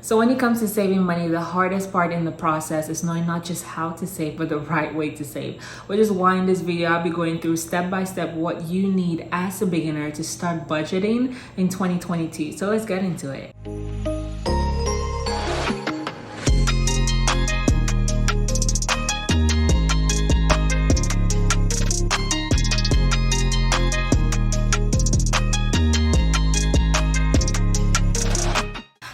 So when it comes to saving money, the hardest part in the process is knowing not just how to save, but the right way to save. Which is why in this video, I'll be going through step by step what you need as a beginner to start budgeting in 2022. So let's get into it.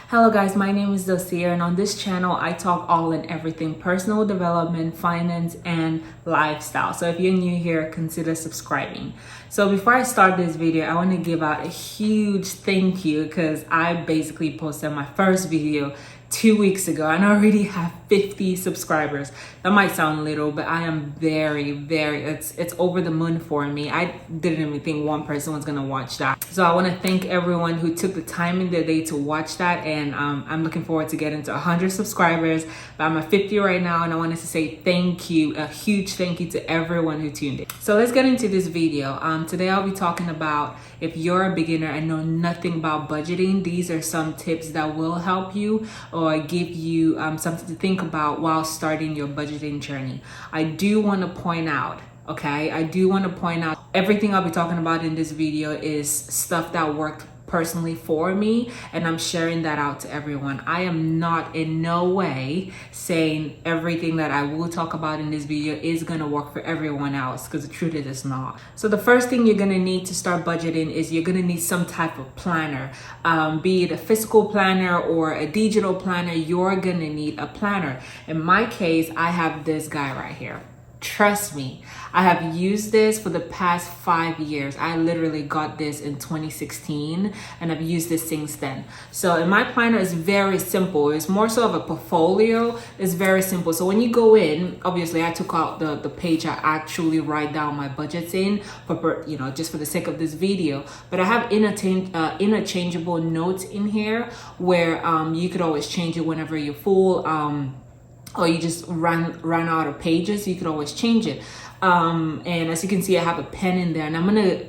Hello guys, my name is Dosia, and on this channel I talk all and everything personal development, finance, and lifestyle. So if you're new here, consider subscribing. So before I start this video, I want to give out a huge thank you because I basically posted my first video 2 weeks ago and I already have 50 subscribers. That might sound little, but I am very, it's over the moon for me. I didn't even think one person was gonna watch that. So I want to thank everyone who took the time in their day to watch that, and I'm looking forward to getting to 100 subscribers. But I'm at 50 right now, and I wanted to say thank you, a huge thank you to everyone who tuned in. So let's get into this video. Today I'll be talking about, if you're a beginner and know nothing about budgeting, these are some tips that will help you or give you something to think about while starting your budgeting journey. I do want to point out, everything I'll be talking about in this video is stuff that worked personally for me, and I'm sharing that out to everyone. I am not in no way saying everything that I will talk about in this video is gonna work for everyone else, because the truth is it's not. So the first thing you're gonna need to start budgeting is you're gonna need some type of planner, be it a physical planner or a digital planner. You're gonna need a planner. In my case, I have this guy right here. Trust me, I have used this for the past 5 years. I literally got this in 2016 and I've used this since then. So in my planner is very simple. It's more so of a portfolio. It's very simple. So when you go in, obviously I took out the page I actually write down my budgets in, for, just for the sake of this video. But I have interchangeable notes in here where you could always change it whenever you're full. Or you just run out of pages, you could always change it. And as you can see, I have a pen in there, and I'm gonna,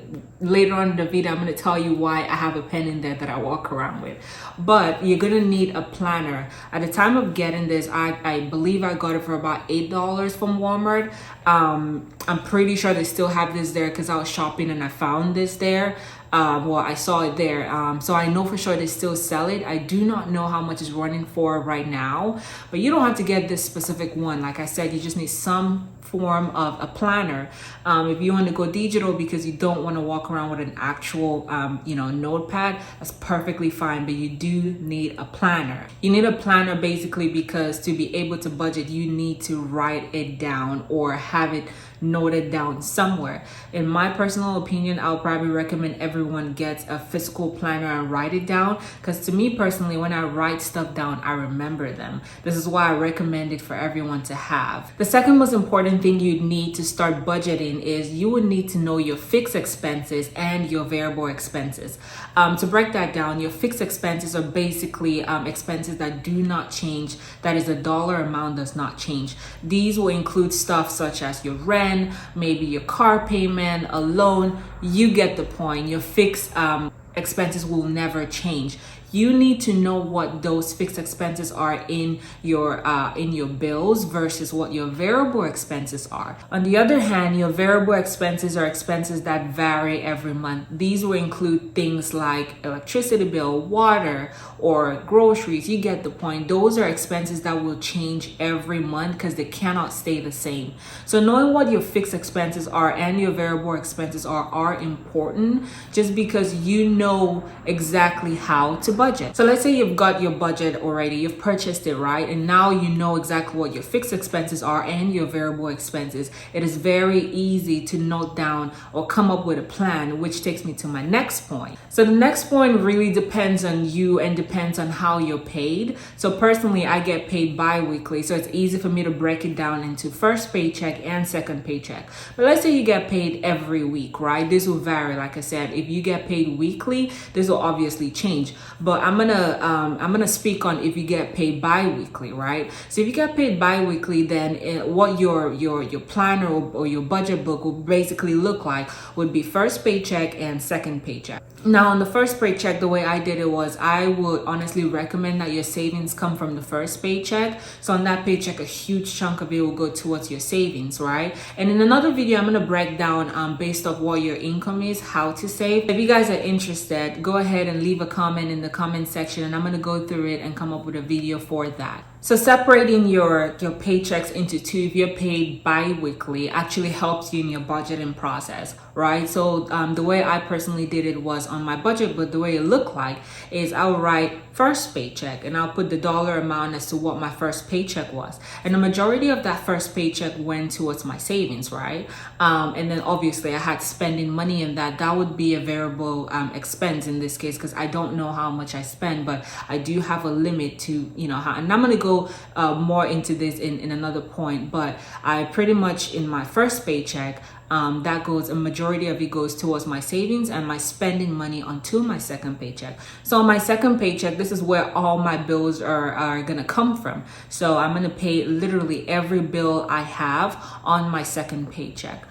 later on in the video, I'm gonna tell you why I have a pen in there that I walk around with. But you're gonna need a planner. At the time of getting this, I believe I got it for about $8 from Walmart. I'm pretty sure they still have this there because I was shopping and I found this there. I saw it there. So I know for sure they still sell it. I do not know how much it's running for right now, but you don't have to get this specific one. Like I said, you just need some form of a planner. If you want to go digital because you don't want to walk around with an actual, notepad, that's perfectly fine, but you do need a planner. You need a planner basically because to be able to budget, you need to write it down or have it noted down somewhere. In my personal opinion, I'll probably recommend everyone gets a physical planner and write it down, because to me personally, when I write stuff down, I remember them. This is why I recommend it for everyone to have. The second most important thing you need to start budgeting is you would need to know your fixed expenses and your variable expenses. To break that down, your fixed expenses are basically expenses that do not change. That is, the dollar amount does not change. These will include stuff such as your rent, maybe your car payment, a loan. You get the point. Your fixed expenses will never change. You need to know what those fixed expenses are in your bills versus what your variable expenses are. On the other hand, your variable expenses are expenses that vary every month. These will include things like electricity bill, water, or groceries. You get the point. Those are expenses that will change every month because they cannot stay the same. So knowing what your fixed expenses are and your variable expenses are important, just because you know exactly how to budget. So let's say you've got your budget already, you've purchased it, right? And now you know exactly what your fixed expenses are and your variable expenses. It is very easy to note down or come up with a plan, which takes me to my next point. So the next point really depends on you and depends on how you're paid. So personally, I get paid bi-weekly, so it's easy for me to break it down into first paycheck and second paycheck. But let's say you get paid every week, right? This will vary. Like I said, if you get paid weekly, this will obviously change. But but I'm gonna speak on if you get paid bi-weekly, right? So if you get paid bi-weekly, then what your planner or your budget book will basically look like would be first paycheck and second paycheck. Now on the first paycheck, the way I did it was I would honestly recommend that your savings come from the first paycheck. So on that paycheck, a huge chunk of it will go towards your savings, right? And in another video, I'm gonna break down based off what your income is, how to save. If you guys are interested, go ahead and leave a comment in the comment section, and I'm gonna go through it and come up with a video for that. So separating your paychecks into two, if you're paid bi-weekly, actually helps you in your budgeting process, right? So the way I personally did it was on my budget, but the way it looked like is I'll write first paycheck and I'll put the dollar amount as to what my first paycheck was. And the majority of that first paycheck went towards my savings, right? And then obviously I had spending money in that. That would be a variable expense in this case, because I don't know how much I spend, but I do have a limit to, you know, how, and I'm gonna go more into this in another point, but I pretty much in my first paycheck, that goes, a majority of it goes towards my savings and my spending money onto my second paycheck. So on my second paycheck, this is where all my bills are gonna come from. So I'm gonna pay literally every bill I have on my second paycheck.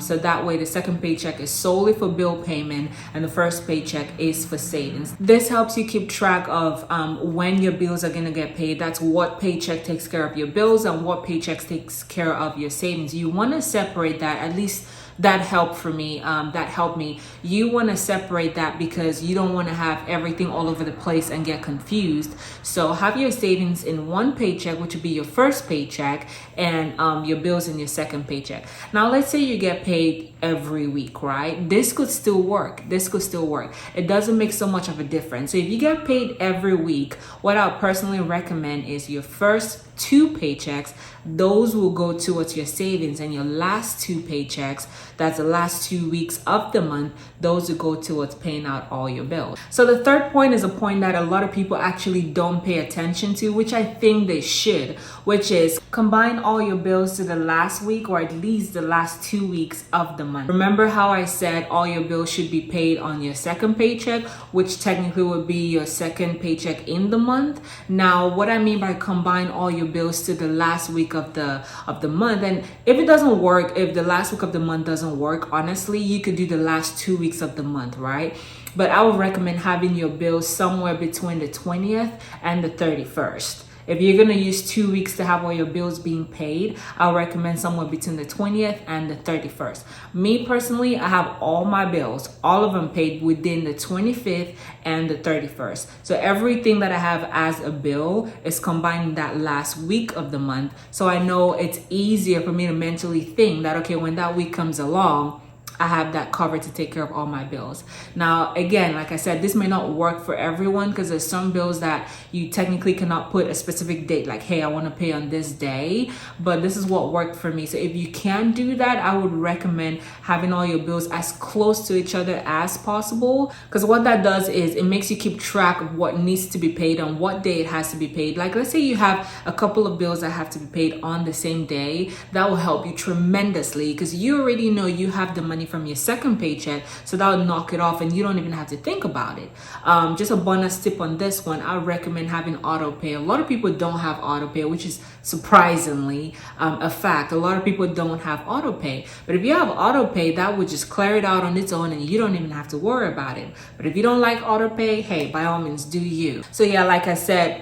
So that way the second paycheck is solely for bill payment and the first paycheck is for savings. This helps you keep track of when your bills are gonna get paid. That's what paycheck takes care of your bills and what paychecks takes care of your savings. You want to separate that, at least that helped for me. That helped me. You want to separate that because you don't want to have everything all over the place and get confused. So have your savings in one paycheck, which would be your first paycheck, and your bills in your second paycheck. Now, let's say you get paid every week, right? This could still work. It doesn't make so much of a difference. So if you get paid every week, what I would personally recommend is your first two paychecks, those will go towards your savings, and your last two paychecks, that's the last 2 weeks of the month, those will go towards paying out all your bills. So the third point is a point that a lot of people actually don't pay attention to, which I think they should, which is combine all your bills to the last week or at least the last 2 weeks of the month. Remember how I said all your bills should be paid on your second paycheck, which technically would be your second paycheck in the month. Now, what I mean by combine all your bills to the last week of the month, and if it doesn't work, if the last week of the month doesn't work, honestly, you could do the last 2 weeks of the month, right? But I would recommend having your bills somewhere between the 20th and the 31st. If you're gonna use 2 weeks to have all your bills being paid, I'll recommend somewhere between the 20th and the 31st. Me personally, I have all my bills, all of them paid within the 25th and the 31st. So everything that I have as a bill is combined that last week of the month. So I know it's easier for me to mentally think that, okay, when that week comes along, I have that covered to take care of all my bills. Now, again, like I said, this may not work for everyone because there's some bills that you technically cannot put a specific date, like, hey, I want to pay on this day, but this is what worked for me. So if you can do that, I would recommend having all your bills as close to each other as possible, because what that does is it makes you keep track of what needs to be paid on what day it has to be paid. Like, let's say you have a couple of bills that have to be paid on the same day. That will help you tremendously because you already know you have the money from your second paycheck, so that would knock it off and you don't even have to think about it. Just a bonus tip on this one, I recommend having auto pay. A lot of people don't have auto pay, which is surprisingly a fact. A lot of people don't have auto pay, but if you have auto pay, that would just clear it out on its own and you don't even have to worry about it. But if you don't like auto pay, hey, by all means, do you. So yeah, like I said,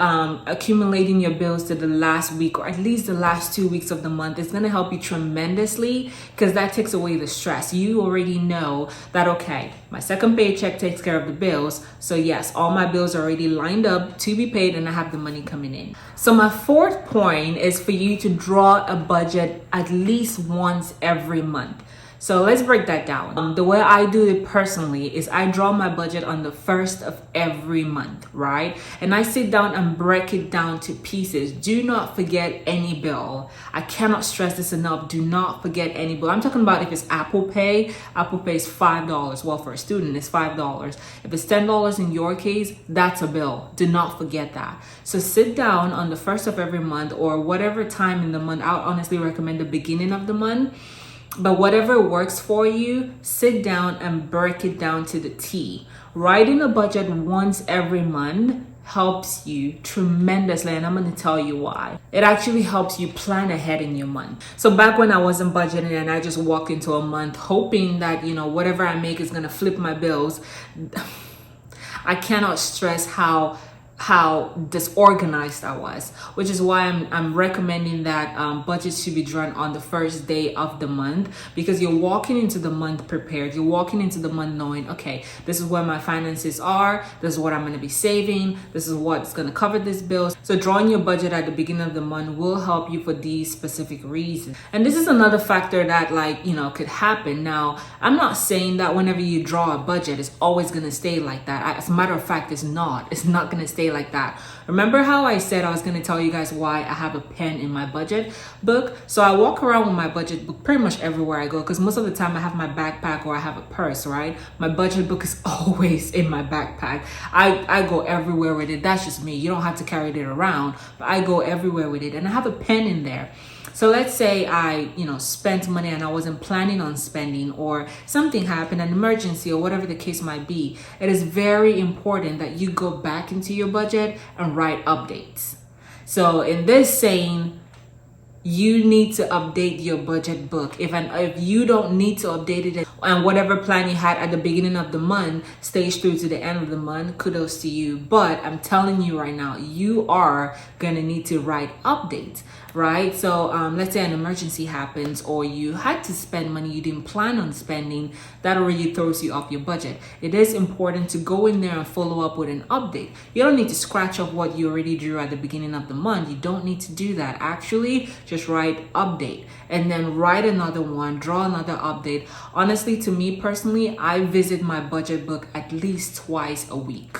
accumulating your bills to the last week or at least the last 2 weeks of the month is going to help you tremendously because that takes away the stress. You already know that, okay, my second paycheck takes care of the bills. So yes, all my bills are already lined up to be paid and I have the money coming in. So my fourth point is for you to draw a budget at least once every month. So let's break that down. The way I do it personally is I draw my budget on the first of every month, right? And I sit down and break it down to pieces. Do not forget any bill. I cannot stress this enough. Do not forget any bill. I'm talking about if it's Apple Pay is $5. Well, for a student, it's $5. If it's $10 in your case, that's a bill. Do not forget that. So sit down on the first of every month or whatever time in the month. I would honestly recommend the beginning of the month. But whatever works for you, sit down and break it down to the T. Writing a budget once every month helps you tremendously, and I'm going to tell you why. It actually helps you plan ahead in your month. So back when I wasn't budgeting and I just walked into a month hoping that, whatever I make is going to flip my bills, I cannot stress how disorganized I was, which is why I'm recommending that budgets should be drawn on the first day of the month, because you're walking into the month prepared. You're walking into the month knowing, okay, this is where my finances are, this is what I'm going to be saving, this is what's going to cover this bill. So drawing your budget at the beginning of the month will help you for these specific reasons. And this is another factor that could happen. Now, I'm not saying that whenever you draw a budget, it's always going to stay like that. As a matter of fact, it's not going to stay like that. Remember how I said I was going to tell you guys why I have a pen in my budget book? So I walk around with my budget book pretty much everywhere I go, because most of the time I have my backpack or I have a purse, right? My budget book is always in my backpack. I go everywhere with it. That's just me. You don't have to carry it around, but I go everywhere with it, and I have a pen in there. So let's say I, spent money and I wasn't planning on spending, or something happened, an emergency or whatever the case might be. It is very important that you go back into your budget and write updates. So in this saying, you need to update your budget book. If you don't need to update it, and whatever plan you had at the beginning of the month stays through to the end of the month, kudos to you. But I'm telling you right now, you are gonna need to write updates, right? So let's say an emergency happens, or you had to spend money you didn't plan on spending. That already throws you off your budget. It is important to go in there and follow up with an update. You don't need to scratch off what you already drew at the beginning of the month. You don't need to do that. Actually, just write update and then write another one, draw another update. Honestly, to me personally, I visit my budget book at least twice a week.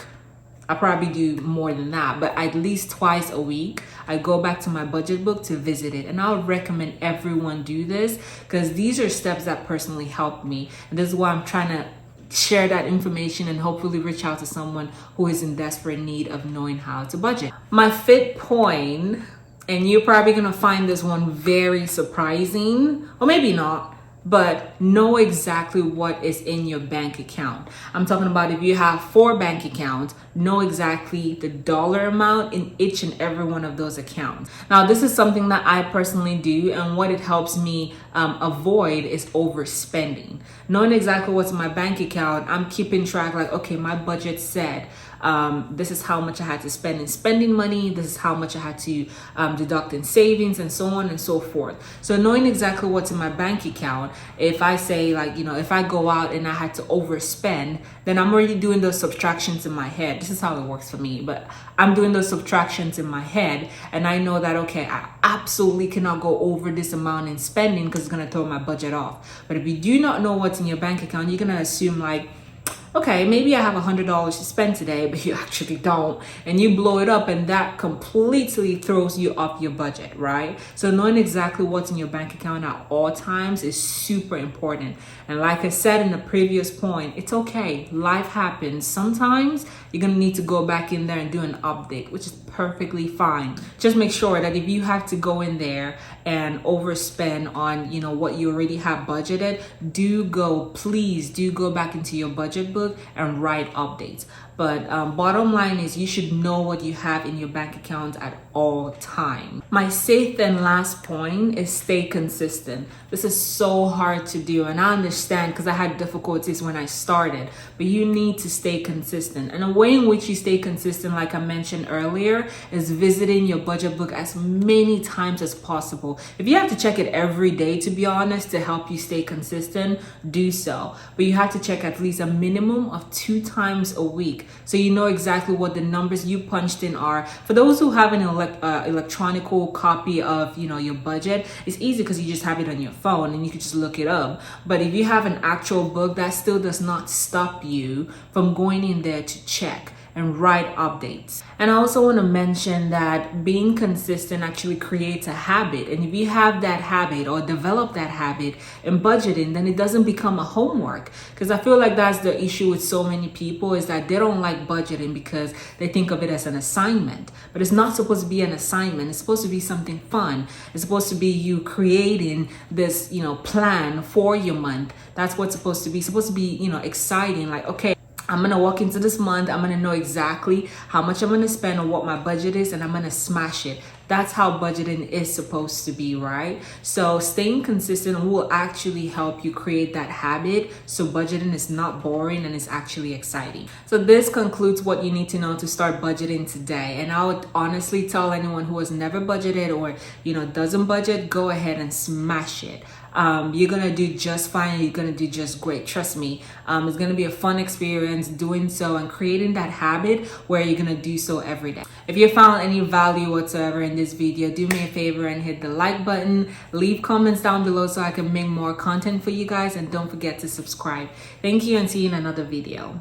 I probably do more than that, but at least twice a week, I go back to my budget book to visit it. And I would recommend everyone do this, because these are steps that personally helped me. And this is why I'm trying to share that information and hopefully reach out to someone who is in desperate need of knowing how to budget. My fifth point, and you're probably gonna find this one very surprising, or maybe not, but know exactly what is in your bank account. I'm talking about if you have 4 bank accounts, know exactly the dollar amount in each and every one of those accounts. Now, this is something that I personally do, and what it helps me avoid is overspending. Knowing exactly what's in my bank account, I'm keeping track, like, okay, my budget said this is how much I had to spend in spending money, this is how much I had to deduct in savings, and so on and so forth. So knowing exactly what's in my bank account, if I say, if I go out and I had to overspend, then I'm already doing those subtractions in my head. This is how it works for me, but I'm doing those subtractions in my head, and I know that, okay, I absolutely cannot go over this amount in spending because it's going to throw my budget off. But if you do not know what's in your bank account, you're going to assume, like, okay, maybe I have $100 to spend today, but you actually don't. And you blow it up, and that completely throws you off your budget, right? So knowing exactly what's in your bank account at all times is super important. And like I said in the previous point, it's okay. Life happens. Sometimes you're going to need to go back in there and do an update, which is perfectly fine. Just make sure that if you have to go in there and overspend on, what you already have budgeted, please do go back into your budget book and write updates. But bottom line is, you should know what you have in your bank account at all times. My 6th and last point is stay consistent. This is so hard to do, and I understand because I had difficulties when I started, but you need to stay consistent. And a way in which you stay consistent, like I mentioned earlier, is visiting your budget book as many times as possible. If you have to check it every day, to be honest, to help you stay consistent, do so. But you have to check at least a minimum of 2 times a week, so you know exactly what the numbers you punched in are. For those who have an electronic copy of your budget, it's easy because you just have it on your phone and you can just look it up. But if you have an actual book, that still does not stop you from going in there to check. and write updates. And I also want to mention that being consistent actually creates a habit. And if you have that habit or develop that habit in budgeting, then it doesn't become a homework. Because I feel like that's the issue with so many people, is that they don't like budgeting because they think of it as an assignment. But it's not supposed to be an assignment. It's supposed to be something fun. It's supposed to be you creating this, plan for your month. That's what's supposed to be. It's supposed to be, exciting. Like, okay, I'm going to walk into this month. I'm going to know exactly how much I'm going to spend on what my budget is, and I'm going to smash it. That's how budgeting is supposed to be, right? So staying consistent will actually help you create that habit. So budgeting is not boring and it's actually exciting. So this concludes what you need to know to start budgeting today. And I would honestly tell anyone who has never budgeted or, doesn't budget, go ahead and smash it. You're gonna do just fine. You're gonna do just great. Trust me. It's gonna be a fun experience doing so and creating that habit where you're gonna do so every day. If you found any value whatsoever in this video, do me a favor and hit the like button. Leave comments down below so I can make more content for you guys, and don't forget to subscribe. Thank you, and see you in another video.